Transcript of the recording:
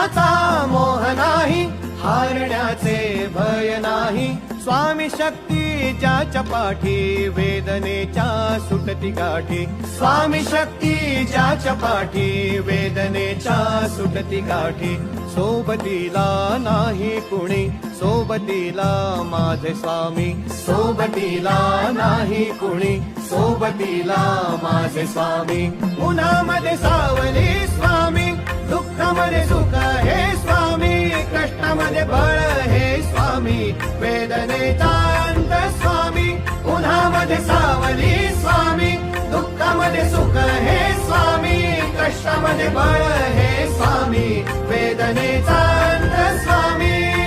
यशाचा मोह नाही, हारण्याचे भय नाही. स्वामी शक्ती ज्याच्या पाठी, वेदनेच्या सुटती गाठी. स्वामी शक्ती ज्याच्या पाठी, वेदनेच्या सुटती गाठी. सोबतीला नाही कुणी, सोबतीला माझे स्वामी. सोबतीला नाही कुणी, सोबतीला माझे स्वामी. उन्हामध्ये सावली स्वामी, दुःखामध्ये सुख हे स्वामी. कष्टामध्ये बळ हे स्वामी, वेदनेचा अंत स्वामी. उन्हामध्ये सावली स्वामी, दुःखामध्ये सुख हे स्वामी. कष्टामध्ये बळ हे स्वामी, वेदनेचा अंत स्वामी.